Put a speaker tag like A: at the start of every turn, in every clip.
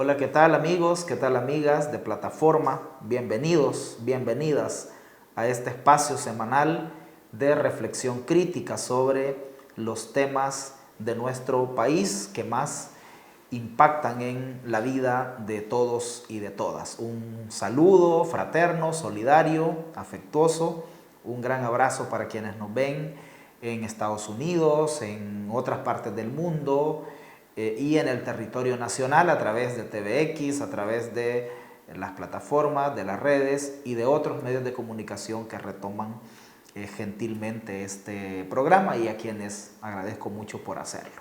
A: Hola, ¿qué tal amigos? ¿Qué tal amigas de plataforma? Bienvenidos, bienvenidas a este espacio semanal de reflexión crítica sobre los temas de nuestro país que más impactan en la vida de todos y de todas. Un saludo fraterno, solidario, afectuoso, un gran abrazo para quienes nos ven en Estados Unidos, en otras partes del mundo, y en el territorio nacional a través de TVX, a través de las plataformas, de las redes y de otros medios de comunicación que retoman gentilmente este programa y a quienes agradezco mucho por hacerlo.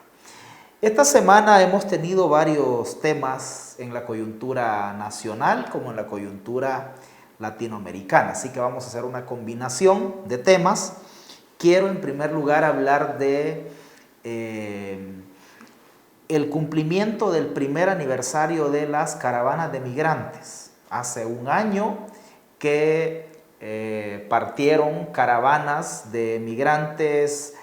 A: Esta semana hemos tenido varios temas en la coyuntura nacional como en la coyuntura latinoamericana, así que vamos a hacer una combinación de temas. Quiero en primer lugar hablar de el cumplimiento del primer aniversario de las caravanas de migrantes. Hace un año que partieron caravanas de migrantes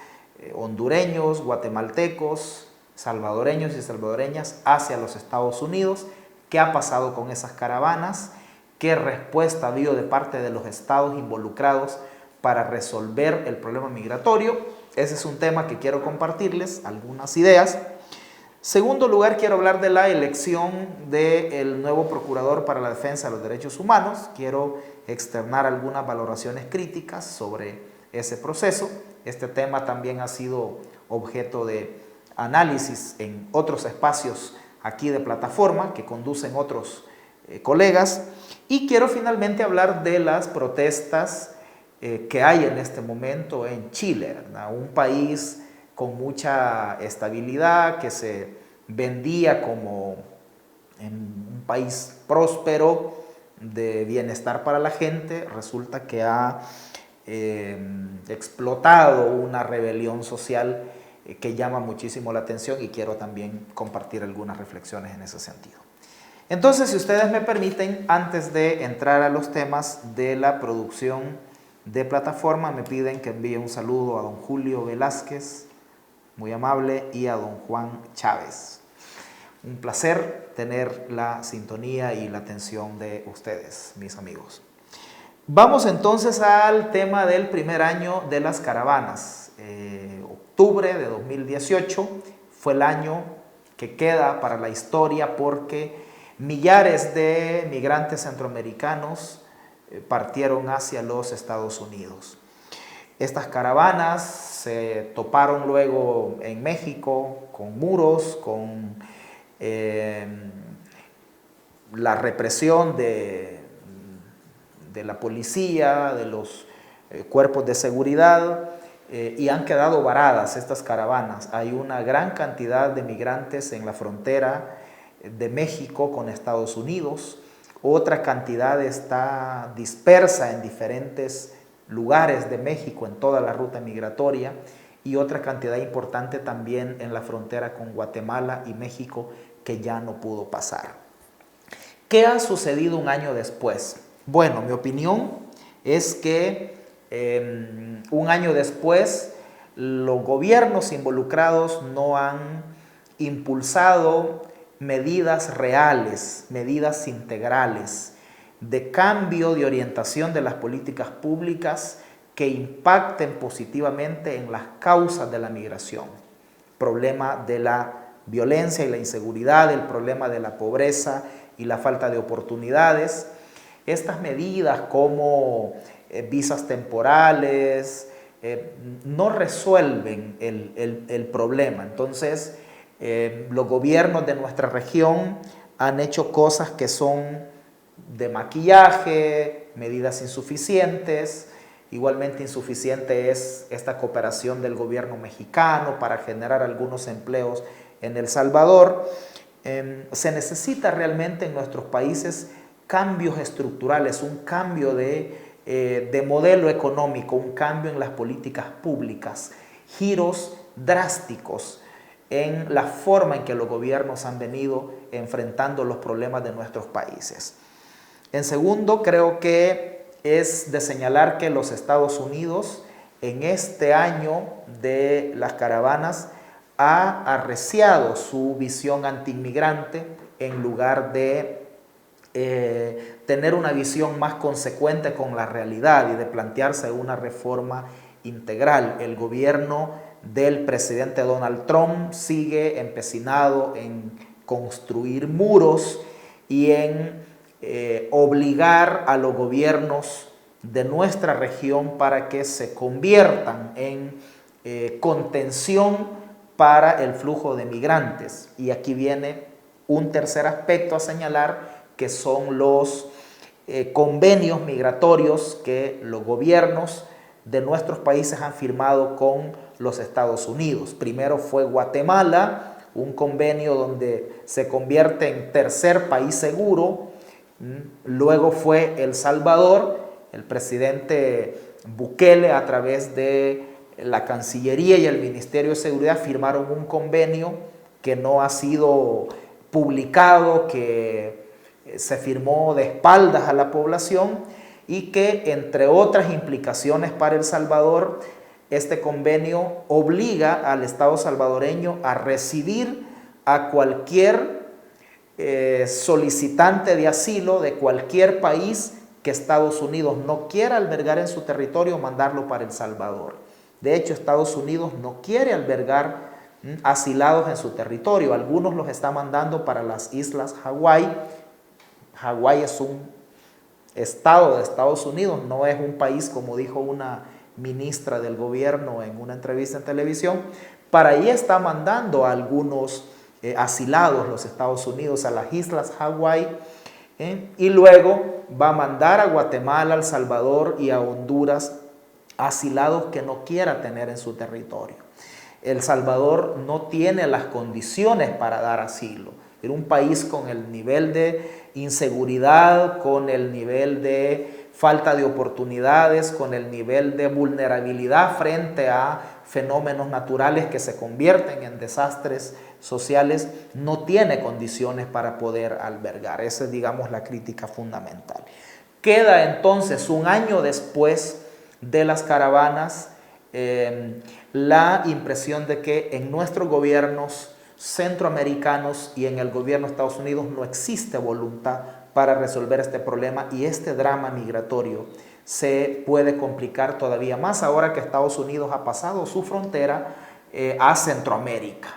A: hondureños, guatemaltecos, salvadoreños y salvadoreñas hacia los Estados Unidos. ¿Qué ha pasado con esas caravanas? ¿Qué respuesta ha habido de parte de los estados involucrados para resolver el problema migratorio? Ese es un tema que quiero compartirles, algunas ideas. Segundo lugar, quiero hablar de la elección del nuevo procurador para la defensa de los derechos humanos. Quiero externar algunas valoraciones críticas sobre ese proceso. Este tema también ha sido objeto de análisis en otros espacios aquí de plataforma que conducen otros colegas. Y quiero finalmente hablar de las protestas que hay en este momento en Chile, ¿verdad? Un país con mucha estabilidad, que se vendía como un país próspero, de bienestar para la gente, resulta que ha explotado una rebelión social que llama muchísimo la atención y quiero también compartir algunas reflexiones en ese sentido. Entonces, si ustedes me permiten, antes de entrar a los temas de la producción de plataforma, me piden que envíe un saludo a don Julio Velázquez, muy amable, y a don Juan Chávez. Un placer tener la sintonía y la atención de ustedes, mis amigos. Vamos entonces al tema del primer año de las caravanas. Octubre de 2018 fue el año que queda para la historia porque millares de migrantes centroamericanos partieron hacia los Estados Unidos. Estas caravanas se toparon luego en México con muros, con la represión de la policía, de los cuerpos de seguridad, y han quedado varadas estas caravanas. Hay una gran cantidad de migrantes en la frontera de México con Estados Unidos. Otra cantidad está dispersa en diferentes lugares de México en toda la ruta migratoria y otra cantidad importante también en la frontera con Guatemala y México que ya no pudo pasar. ¿Qué ha sucedido un año después? Bueno, mi opinión es que un año después los gobiernos involucrados no han impulsado medidas reales, medidas integrales de cambio de orientación de las políticas públicas que impacten positivamente en las causas de la migración. Problema de la violencia y la inseguridad, el problema de la pobreza y la falta de oportunidades. Estas medidas como visas temporales no resuelven el problema. Entonces, los gobiernos de nuestra región han hecho cosas que son de maquillaje, medidas insuficientes. Igualmente insuficiente es esta cooperación del gobierno mexicano para generar algunos empleos en El Salvador. Se necesita realmente en nuestros países cambios estructurales, un cambio de modelo económico, un cambio en las políticas públicas, giros drásticos en la forma en que los gobiernos han venido enfrentando los problemas de nuestros países. En segundo, creo que es de señalar que los Estados Unidos en este año de las caravanas ha arreciado su visión antiinmigrante en lugar de tener una visión más consecuente con la realidad y de plantearse una reforma integral. El gobierno del presidente Donald Trump sigue empecinado en construir muros y en obligar a los gobiernos de nuestra región para que se conviertan en contención para el flujo de migrantes. Y aquí viene un tercer aspecto a señalar, que son los convenios migratorios que los gobiernos de nuestros países han firmado con los Estados Unidos. Primero fue Guatemala, un convenio donde se convierte en tercer país seguro. Luego fue El Salvador. El presidente Bukele, a través de la Cancillería y el Ministerio de Seguridad, firmaron un convenio que no ha sido publicado, que se firmó de espaldas a la población y que, entre otras implicaciones para El Salvador, este convenio obliga al Estado salvadoreño a recibir a cualquier solicitante de asilo de cualquier país que Estados Unidos no quiera albergar en su territorio, mandarlo para El Salvador. De hecho, Estados Unidos no quiere albergar asilados en su territorio. Algunos los está mandando para las islas Hawái. Hawái es un estado de Estados Unidos, no es un país, como dijo una ministra del gobierno en una entrevista en televisión. Para ahí está mandando a algunos asilados los Estados Unidos a las islas Hawái, y luego va a mandar a Guatemala, El Salvador y a Honduras asilados que no quiera tener en su territorio. El Salvador no tiene las condiciones para dar asilo. Era un país con el nivel de inseguridad, con el nivel de falta de oportunidades, con el nivel de vulnerabilidad frente a fenómenos naturales que se convierten en desastres sociales, no tiene condiciones para poder albergar. Esa es, digamos, la crítica fundamental. Queda entonces, un año después de las caravanas, la impresión de que en nuestros gobiernos centroamericanos y en el gobierno de Estados Unidos no existe voluntad para resolver este problema, y este drama migratorio se puede complicar todavía más ahora que Estados Unidos ha pasado su frontera a Centroamérica.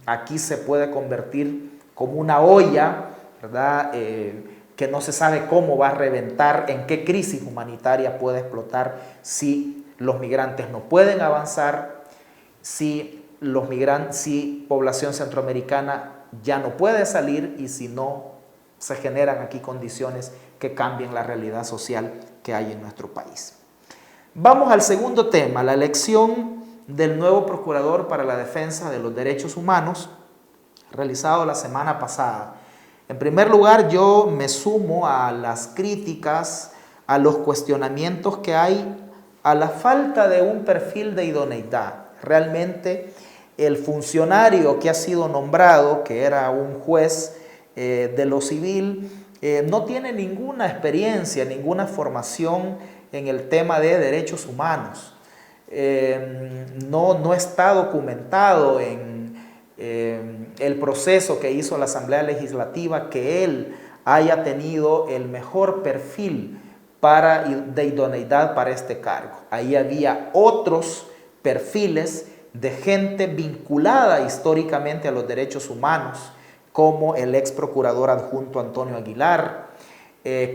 A: Aquí se puede convertir como una olla, ¿verdad? Que no se sabe cómo va a reventar, en qué crisis humanitaria puede explotar si los migrantes no pueden avanzar, si población centroamericana ya no puede salir y si no se generan aquí condiciones que cambien la realidad social que hay en nuestro país. Vamos al segundo tema, la elección del nuevo Procurador para la Defensa de los Derechos Humanos, realizado la semana pasada. En primer lugar, yo me sumo a las críticas, a los cuestionamientos que hay a la falta de un perfil de idoneidad. Realmente el funcionario que ha sido nombrado, que era un juez de lo civil, no tiene ninguna experiencia, ninguna formación en el tema de derechos humanos. No está documentado en el proceso que hizo la Asamblea Legislativa que él haya tenido el mejor perfil de idoneidad para este cargo. Ahí había otros perfiles de gente vinculada históricamente a los derechos humanos, como el ex procurador adjunto Antonio Aguilar,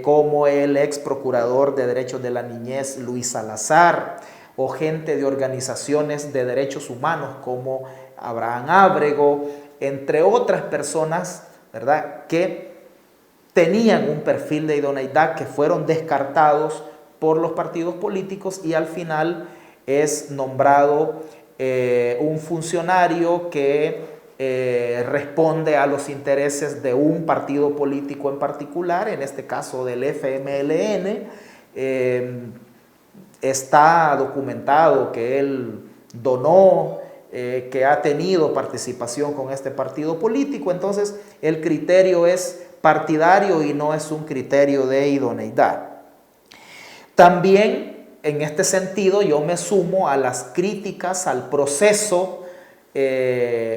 A: como el ex procurador de derechos de la niñez Luis Salazar, o gente de organizaciones de derechos humanos como Abraham Ábrego, entre otras personas, ¿verdad?, que tenían un perfil de idoneidad, que fueron descartados por los partidos políticos, y al final es nombrado un funcionario que responde a los intereses de un partido político en particular, en este caso del FMLN. Está documentado que él donó, que ha tenido participación con este partido político. Entonces el criterio es partidario y no es un criterio de idoneidad. También en este sentido yo me sumo a las críticas al proceso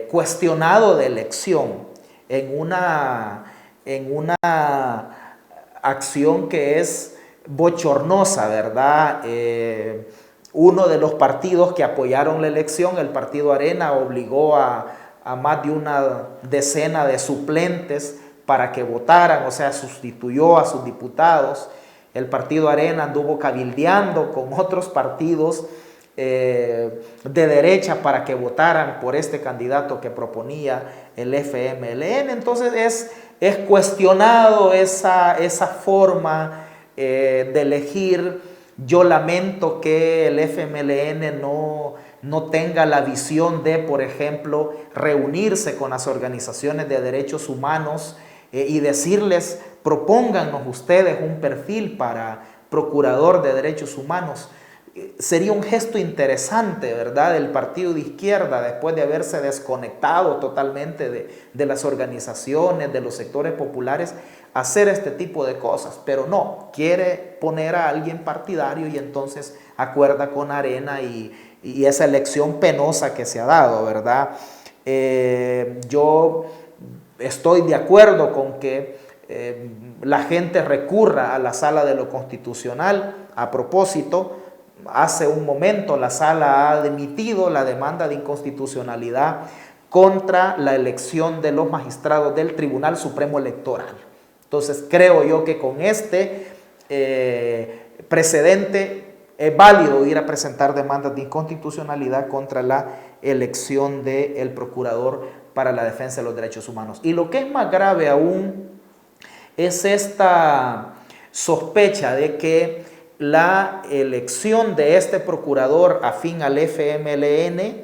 A: cuestionado de elección en una acción que es bochornosa, ¿verdad? Uno de los partidos que apoyaron la elección, el partido Arena, obligó a más de una decena de suplentes para que votaran, o sea, sustituyó a sus diputados. El partido Arena anduvo cabildeando con otros partidos de derecha para que votaran por este candidato que proponía el FMLN. Entonces es cuestionado esa forma de elegir. Yo lamento que el FMLN no tenga la visión de, por ejemplo, reunirse con las organizaciones de derechos humanos y decirles, propónganos ustedes un perfil para procurador de derechos humanos. Sería un gesto interesante, ¿verdad?, del partido de izquierda, después de haberse desconectado totalmente de las organizaciones, de los sectores populares, hacer este tipo de cosas. Pero no, quiere poner a alguien partidario y entonces acuerda con Arena y esa elección penosa que se ha dado, ¿verdad? Yo estoy de acuerdo con que la gente recurra a la Sala de lo Constitucional. A propósito, hace un momento la Sala ha admitido la demanda de inconstitucionalidad contra la elección de los magistrados del Tribunal Supremo Electoral. Entonces creo yo que con este precedente es válido ir a presentar demandas de inconstitucionalidad contra la elección del procurador para la defensa de los derechos humanos. Y lo que es más grave aún es esta sospecha de que la elección de este procurador afín al FMLN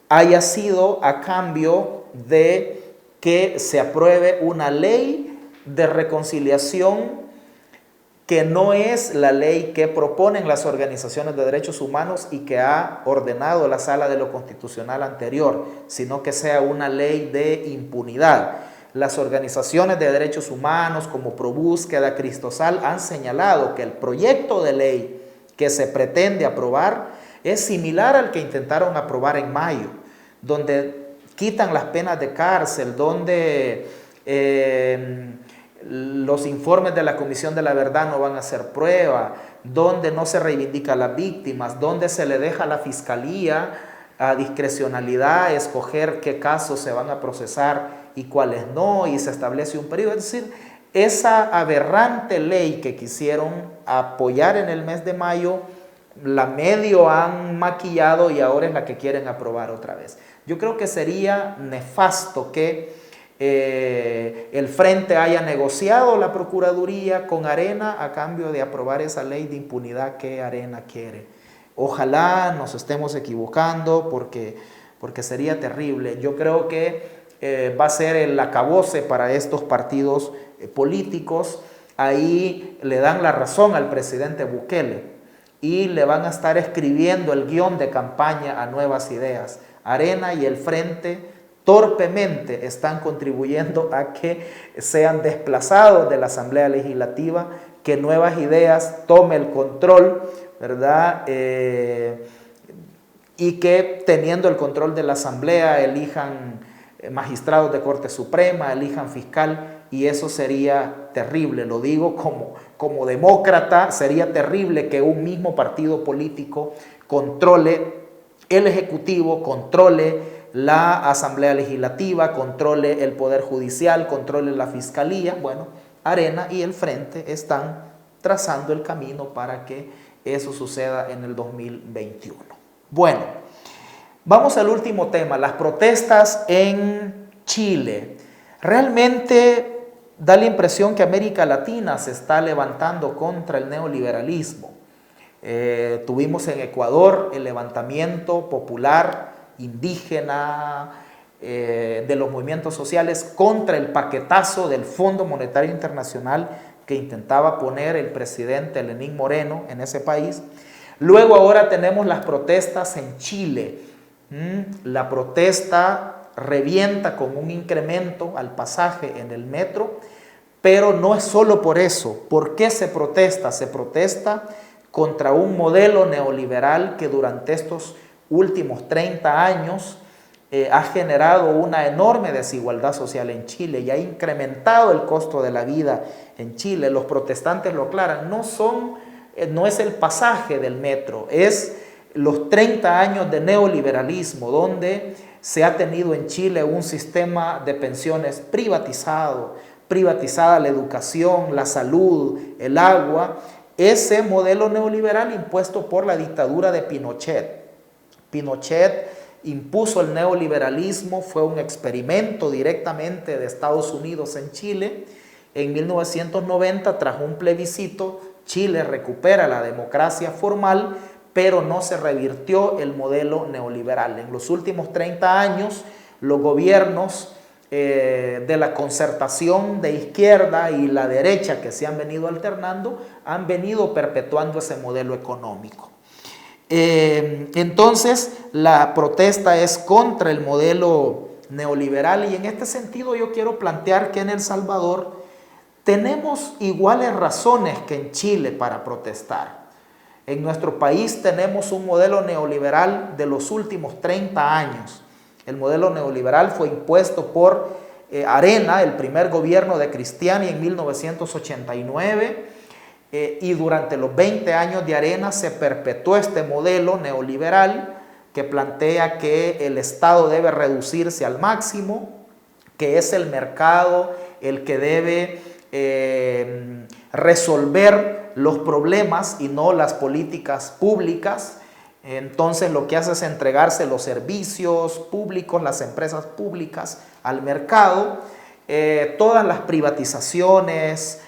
A: haya sido a cambio de que se apruebe una ley de reconciliación que no es la ley que proponen las organizaciones de derechos humanos y que ha ordenado la Sala de lo Constitucional anterior, sino que sea una ley de impunidad. Las organizaciones de derechos humanos como ProBúsqueda, Cristosal han señalado que el proyecto de ley que se pretende aprobar es similar al que intentaron aprobar en mayo, donde quitan las penas de cárcel, donde los informes de la Comisión de la Verdad no van a ser prueba, donde no se reivindica a las víctimas, donde se le deja a la Fiscalía a discrecionalidad escoger qué casos se van a procesar y cuáles no, y se establece un periodo. Es decir, esa aberrante ley que quisieron apoyar en el mes de mayo, la medio han maquillado y ahora es la que quieren aprobar otra vez. Yo creo que sería nefasto que el Frente haya negociado la Procuraduría con Arena a cambio de aprobar esa ley de impunidad que Arena quiere. Ojalá nos estemos equivocando porque sería terrible. Yo creo que va a ser el acabose para estos partidos políticos. Ahí le dan la razón al presidente Bukele y le van a estar escribiendo el guión de campaña a Nuevas Ideas. Arena y el Frente torpemente están contribuyendo a que sean desplazados de la Asamblea Legislativa, que Nuevas Ideas tome el control, ¿verdad? Y que teniendo el control de la Asamblea elijan magistrados de Corte Suprema, elijan fiscal, y eso sería terrible. Lo digo como demócrata, sería terrible que un mismo partido político controle el Ejecutivo, controle la Asamblea Legislativa, controle el Poder Judicial, controle la Fiscalía. Bueno, Arena y el Frente están trazando el camino para que eso suceda en el 2021. Bueno, vamos al último tema, las protestas en Chile. Realmente da la impresión que América Latina se está levantando contra el neoliberalismo. Tuvimos en Ecuador el levantamiento popular indígena, de los movimientos sociales contra el paquetazo del Fondo Monetario Internacional que intentaba poner el presidente Lenín Moreno en ese país. Luego ahora tenemos las protestas en Chile. La protesta revienta con un incremento al pasaje en el metro, pero no es solo por eso. ¿Por qué se protesta? Se protesta contra un modelo neoliberal que durante estos últimos 30 años ha generado una enorme desigualdad social en Chile y ha incrementado el costo de la vida en Chile. Los protestantes lo aclaran, no es el pasaje del metro, es los 30 años de neoliberalismo, donde se ha tenido en Chile un sistema de pensiones privatizado, privatizada la educación, la salud, el agua, ese modelo neoliberal impuesto por la dictadura de Pinochet. Pinochet impuso el neoliberalismo, fue un experimento directamente de Estados Unidos en Chile. En 1990, tras un plebiscito, Chile recupera la democracia formal, pero no se revirtió el modelo neoliberal. En los últimos 30 años, los gobiernos de la concertación de izquierda y la derecha que se han venido alternando, han venido perpetuando ese modelo económico. Entonces, la protesta es contra el modelo neoliberal y en este sentido yo quiero plantear que en El Salvador tenemos iguales razones que en Chile para protestar. En nuestro país tenemos un modelo neoliberal de los últimos 30 años. El modelo neoliberal fue impuesto por Arena, el primer gobierno de Cristiani en 1989, y durante los 20 años de Arena se perpetuó este modelo neoliberal que plantea que el Estado debe reducirse al máximo, que es el mercado el que debe resolver los problemas y no las políticas públicas. Entonces lo que hace es entregarse los servicios públicos, las empresas públicas al mercado, todas las privatizaciones,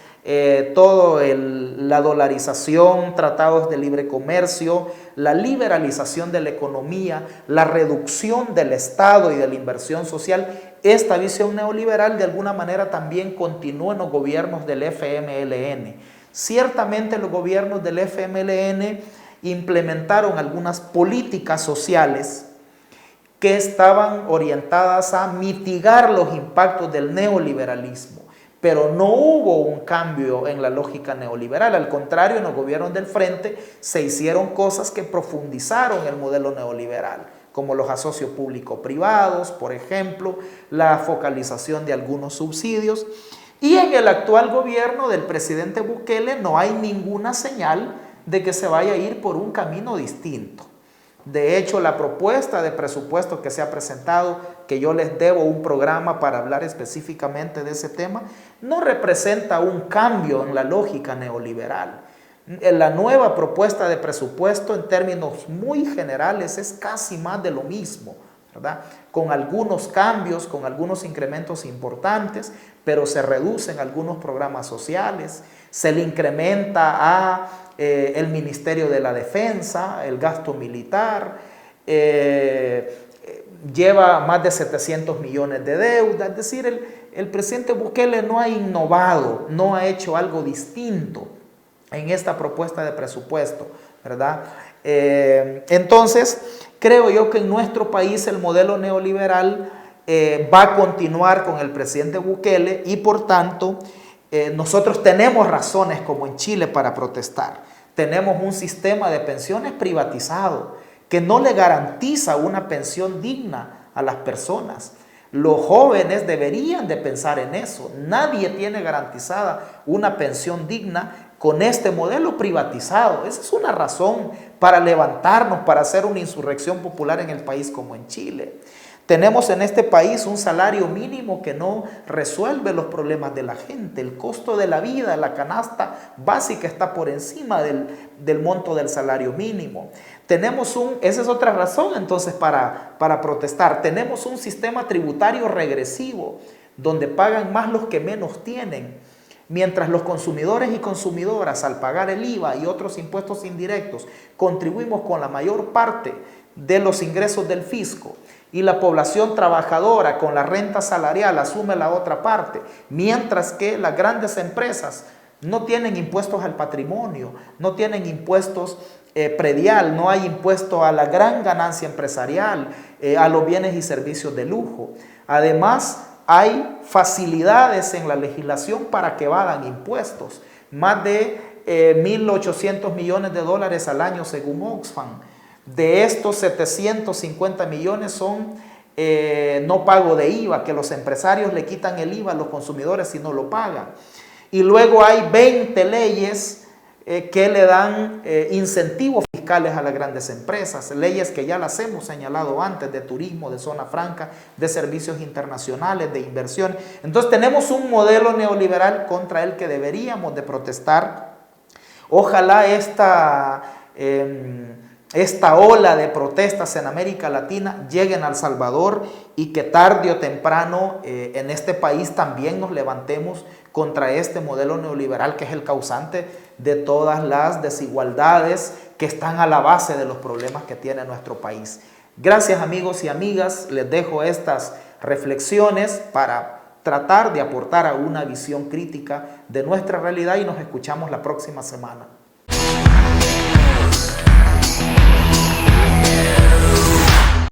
A: toda la dolarización, tratados de libre comercio, la liberalización de la economía, la reducción del Estado y de la inversión social. Esta visión neoliberal de alguna manera también continúa en los gobiernos del FMLN. Ciertamente los gobiernos del FMLN implementaron algunas políticas sociales que estaban orientadas a mitigar los impactos del neoliberalismo, pero no hubo un cambio en la lógica neoliberal. Al contrario, en los gobiernos del frente se hicieron cosas que profundizaron el modelo neoliberal, como los asocios público-privados, por ejemplo, la focalización de algunos subsidios. Y en el actual gobierno del presidente Bukele no hay ninguna señal de que se vaya a ir por un camino distinto. De hecho, la propuesta de presupuesto que se ha presentado, que yo les debo un programa para hablar específicamente de ese tema, no representa un cambio en la lógica neoliberal. La nueva propuesta de presupuesto en términos muy generales es casi más de lo mismo, ¿verdad? Con algunos cambios, con algunos incrementos importantes, pero se reducen algunos programas sociales, se le incrementa a el Ministerio de la Defensa, el gasto militar, lleva más de 700 millones de deuda. Es decir, el presidente Bukele no ha innovado, no ha hecho algo distinto en esta propuesta de presupuesto, ¿verdad? Entonces, creo yo que en nuestro país el modelo neoliberal va a continuar con el presidente Bukele y por tanto nosotros tenemos razones como en Chile para protestar. Tenemos un sistema de pensiones privatizado que no le garantiza una pensión digna a las personas. Los jóvenes deberían de pensar en eso. Nadie tiene garantizada una pensión digna con este modelo privatizado. Esa es una razón para levantarnos, para hacer una insurrección popular en el país como en Chile. Tenemos en este país un salario mínimo que no resuelve los problemas de la gente. El costo de la vida, la canasta básica está por encima del monto del salario mínimo. Esa es otra razón entonces para protestar. Tenemos un sistema tributario regresivo donde pagan más los que menos tienen. Mientras los consumidores y consumidoras al pagar el IVA y otros impuestos indirectos contribuimos con la mayor parte de los ingresos del fisco y la población trabajadora con la renta salarial asume la otra parte, mientras que las grandes empresas no tienen impuestos al patrimonio, no tienen impuestos predial, no hay impuesto a la gran ganancia empresarial, a los bienes y servicios de lujo. Además, hay facilidades en la legislación para que evadan impuestos, más de 1.800 millones de dólares al año según Oxfam. De estos 750 millones son no pago de IVA, que los empresarios le quitan el IVA a los consumidores si no lo pagan. Y luego hay 20 leyes que le dan incentivos fiscales a las grandes empresas, leyes que ya las hemos señalado antes, de turismo, de zona franca, de servicios internacionales, de inversión. Entonces tenemos un modelo neoliberal contra el que deberíamos de protestar. Ojalá esta ola de protestas en América Latina lleguen a El Salvador y que tarde o temprano en este país también nos levantemos contra este modelo neoliberal que es el causante de todas las desigualdades que están a la base de los problemas que tiene nuestro país. Gracias amigos y amigas, les dejo estas reflexiones para tratar de aportar a una visión crítica de nuestra realidad y nos escuchamos la próxima semana.